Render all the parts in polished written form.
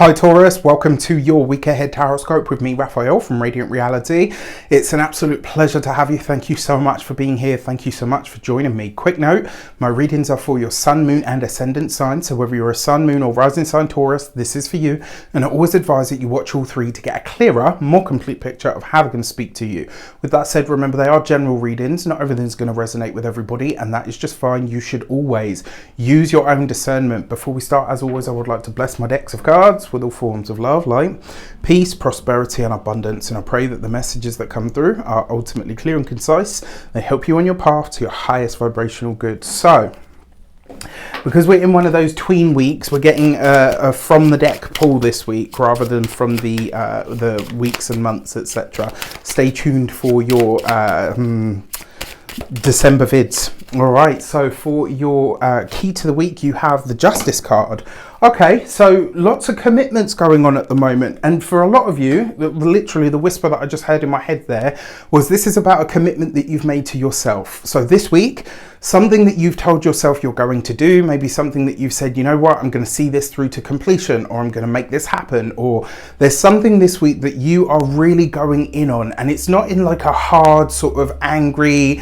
Hi Taurus, welcome to your week ahead tarot with me, Raphael from Radiant Reality. It's an absolute pleasure to have you. Thank you so much for being here. Thank you so much for joining me. Quick note, my readings are for your sun, moon and ascendant sign. So whether you're a sun, moon or rising sign Taurus, this is for you. And I always advise that you watch all three to get a clearer, more complete picture of how they're going to speak to you. With that said, remember they are general readings. Not everything's going to resonate with everybody, and that is just fine. You should always use your own discernment. Before we start, as always, I would like to bless my decks of cards with all forms of love, light, peace, prosperity and abundance, and I pray that the messages that come through are ultimately clear and concise. They help you on your path to your highest vibrational good. So because we're in one of those tween weeks, we're getting a from the deck pull this week rather than from the weeks and months, etc. Stay tuned for your December vids. All right, so for your key to the week, you have the Justice card. Okay, so lots of commitments going on at the moment, and for a lot of you, literally the whisper that I just heard in my head there was this is about a commitment that you've made to yourself. So this week, something that you've told yourself you're going to do, maybe something that you've said, you know what, I'm going to see this through to completion, or I'm going to make this happen, or there's something this week that you are really going in on, and it's not in like a hard sort of angry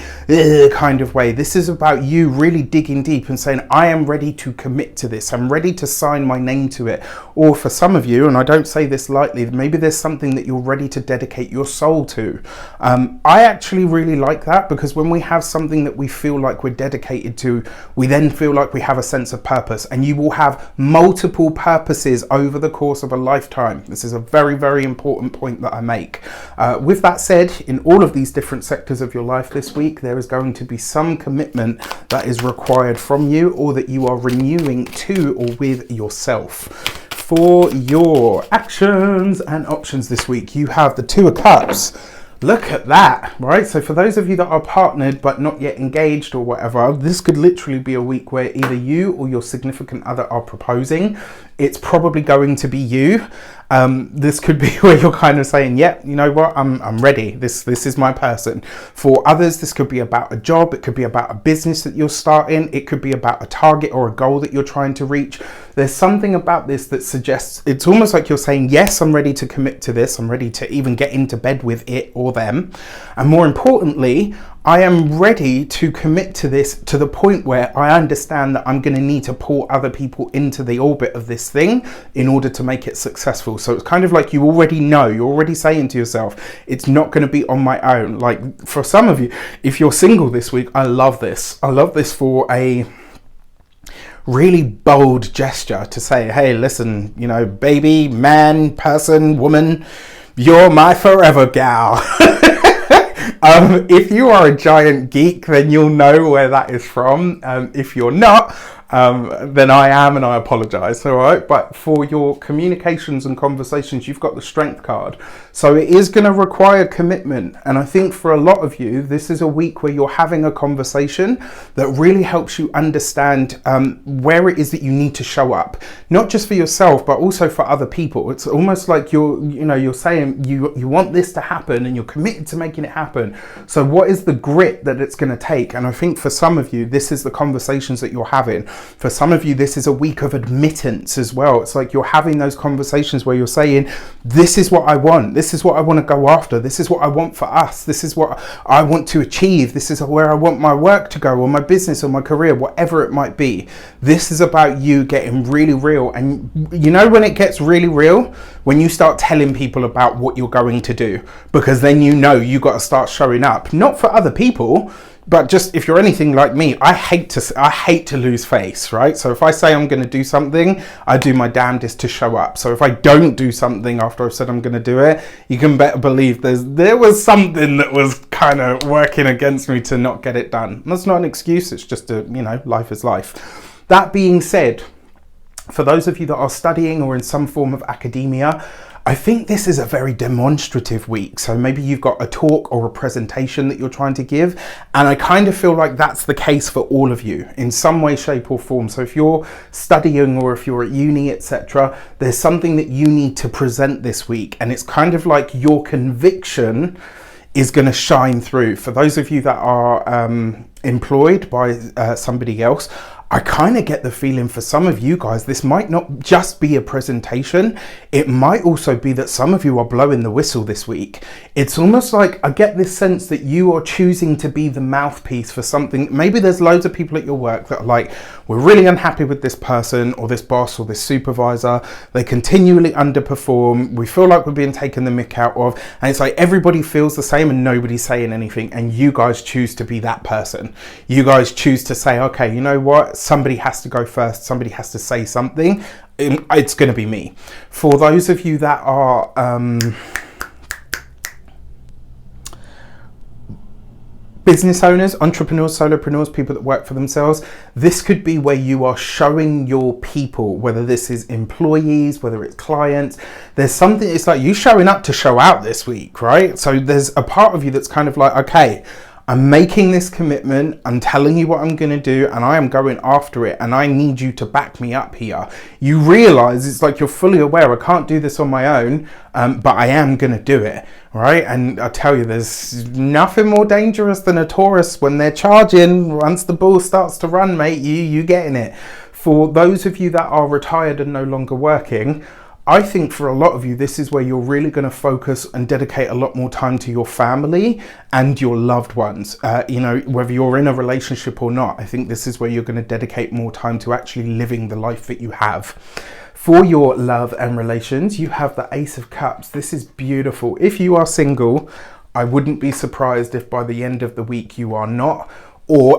kind of way. This is about you really digging deep and saying, I am ready to commit to this. I'm ready to sign my name to it. Or for some of you, and I don't say this lightly, maybe there's something that you're ready to dedicate your soul to. I actually really like that, because when we have something that we feel like we're dedicated to, we then feel like we have a sense of purpose, and you will have multiple purposes over the course of a lifetime. This is a very, very important point that I make. With that said, in all of these different sectors of your life this week, there is going to be some commitment that is required from you, or that you are renewing to or with yourself. For your actions and options this week, you have the Two of Cups. Look at that, right? So for those of you that are partnered but not yet engaged or whatever, this could literally be a week where either you or your significant other are proposing. It's probably going to be you. This could be where you're kind of saying, yeah, you know what, I'm ready. This is my person. For others, this could be about a job. It could be about a business that you're starting. It could be about a target or a goal that you're trying to reach. There's something about this that suggests it's almost like you're saying, yes, I'm ready to commit to this. I'm ready to even get into bed with it or them. And more importantly, I am ready to commit to this to the point where I understand that I'm going to need to pull other people into the orbit of this thing in order to make it successful. So it's kind of like you already know, you're already saying to yourself, it's not going to be on my own. Like for some of you, if you're single this week, I love this. I love this for a really bold gesture to say, hey, listen, you know, baby, man, person, woman, you're my forever gal. If you are a giant geek, then you'll know where that is from. If you're not, then I am, and I apologize. All right, but for your communications and conversations, you've got the Strength card, so it is going to require commitment. And I think for a lot of you, this is a week where you're having a conversation that really helps you understand where it is that you need to show up, not just for yourself but also for other people. It's almost like you're saying you want this to happen and you're committed to making it happen. So what is the grit that it's going to take? And I think for some of you, this is the conversations that you're having. For some of you, this is a week of admittance as well. It's like you're having those conversations where you're saying, this is what I want. This is what I want to go after. This is what I want for us. This is what I want to achieve. This is where I want my work to go, or my business, or my career, whatever it might be. This is about you getting really real. And you know when it gets really real? When you start telling people about what you're going to do, because then you know you got to start showing up, not for other people, but just if you're anything like me, I hate to lose face, right? So if I say I'm going to do something, I do my damnedest to show up. So if I don't do something after I've said I'm going to do it, you can better believe there was something that was kind of working against me to not get it done. And that's not an excuse. It's just life is life. That being said, for those of you that are studying or in some form of academia, I think this is a very demonstrative week. So maybe you've got a talk or a presentation that you're trying to give. And I kind of feel like that's the case for all of you in some way, shape or form. So if you're studying or if you're at uni, etc., there's something that you need to present this week. And it's kind of like your conviction is going to shine through. For those of you that are employed by somebody else, I kind of get the feeling for some of you guys, this might not just be a presentation. It might also be that some of you are blowing the whistle this week. It's almost like I get this sense that you are choosing to be the mouthpiece for something. Maybe there's loads of people at your work that are like, we're really unhappy with this person or this boss or this supervisor. They continually underperform. We feel like we're being taken the mick out of. And it's like everybody feels the same and nobody's saying anything. And you guys choose to be that person. You guys choose to say, okay, you know what? Somebody has to go first. Somebody has to say something. It's going to be me. For those of you that are business owners, entrepreneurs, solopreneurs, people that work for themselves, this could be where you are showing your people, whether this is employees, whether it's clients, there's something, it's like you showing up to show out this week, right? So there's a part of you that's kind of like, okay, I'm making this commitment, I'm telling you what I'm going to do, and I am going after it, and I need you to back me up here. You realize it's like you're fully aware, I can't do this on my own, but I am going to do it, right? And I tell you, there's nothing more dangerous than a Taurus when they're charging. Once the ball starts to run, mate, you getting it. For those of you that are retired and no longer working, I think for a lot of you, this is where you're really going to focus and dedicate a lot more time to your family and your loved ones. You know, whether you're in a relationship or not, I think this is where you're going to dedicate more time to actually living the life that you have. For your love and relations, you have the Ace of Cups. This is beautiful. If you are single, I wouldn't be surprised if by the end of the week you are not.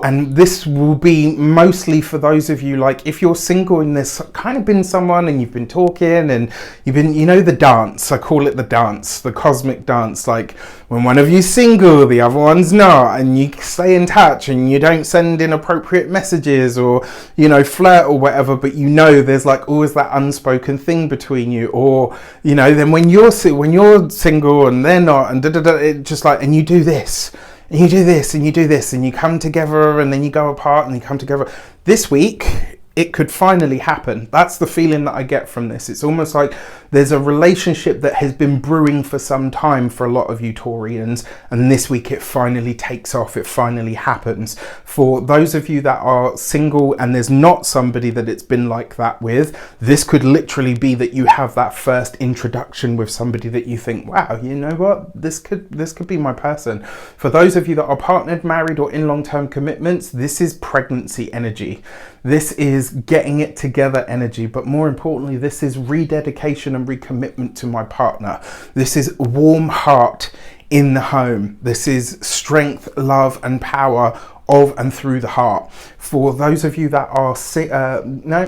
And this will be mostly for those of you, like if you're single and there's kind of been someone and you've been talking and you've been, you know, the dance, I call it the dance, the cosmic dance, like when one of you's single, the other one's not, and you stay in touch and you don't send inappropriate messages or, you know, flirt or whatever, but you know there's like always that unspoken thing between you. Or, you know, then when you're single and they're not, and it just like, and you do this. And you do this and you do this and you come together and then you go apart and you come together. This week, it could finally happen. That's the feeling that I get from this. It's almost like there's a relationship that has been brewing for some time for a lot of you Taurians, and this week it finally takes off. It finally happens. For those of you that are single and there's not somebody that it's been like that with, this could literally be that you have that first introduction with somebody that you think, wow, you know what, this could be my person. For those of you that are partnered, married, or in long-term commitments, this is pregnancy energy. This is getting it together energy, but more importantly, this is rededication and recommitment to my partner. This is warm heart in the home. This is strength, love, and power of and through the heart. For those of you that are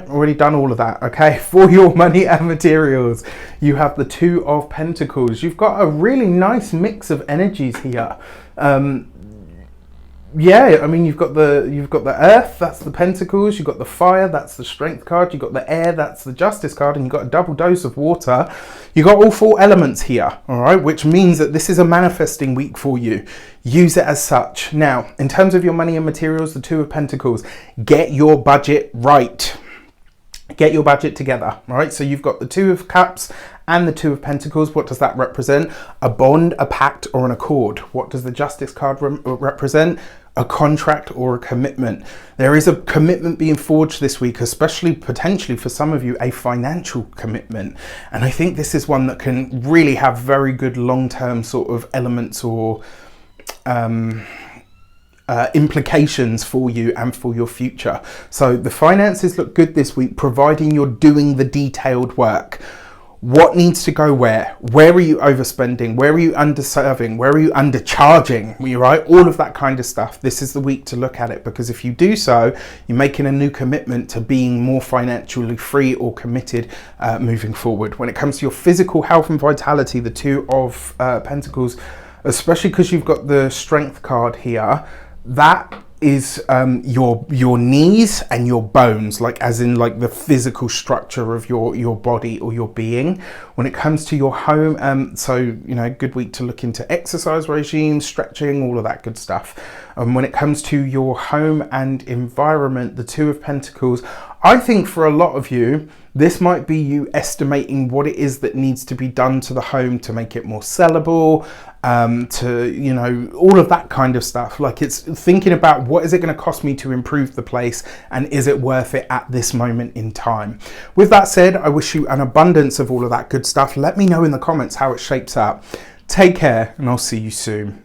already done all of that, okay? For your money and materials, you have the Two of Pentacles. You've got a really nice mix of energies here. Yeah, I mean, you've got the Earth, that's the Pentacles. You've got the Fire, that's the Strength card. You've got the Air, that's the Justice card, and you've got a double dose of Water. You've got all four elements here, all right, which means that this is a manifesting week for you. Use it as such. Now, in terms of your money and materials, the Two of Pentacles, get your budget right. Get your budget together, all right? So you've got the Two of Cups and the Two of Pentacles. What does that represent? A bond, a pact, or an accord. What does the Justice card represent? A contract or a commitment. There is a commitment being forged this week, especially potentially for some of you, a financial commitment. And I think this is one that can really have very good long-term sort of elements or implications for you and for your future. So the finances look good this week, providing you're doing the detailed work. What needs to go where? Where are you overspending? Where are you underserving? Where are you undercharging? Right? All of that kind of stuff. This is the week to look at it, because if you do so, you're making a new commitment to being more financially free or committed moving forward. When it comes to your physical health and vitality, the Two of Pentacles, especially because you've got the Strength card here, that is your knees and your bones, like as in like the physical structure of your body or your being. When it comes to your home, so you know, good week to look into exercise regimes, stretching, all of that good stuff. When it comes to your home and environment, the Two of Pentacles, I think for a lot of you, this might be you estimating what it is that needs to be done to the home to make it more sellable, to, you know, all of that kind of stuff. Like, it's thinking about what is it going to cost me to improve the place, and is it worth it at this moment in time? With that said, I wish you an abundance of all of that good stuff. Let me know in the comments how it shapes up. Take care, and I'll see you soon.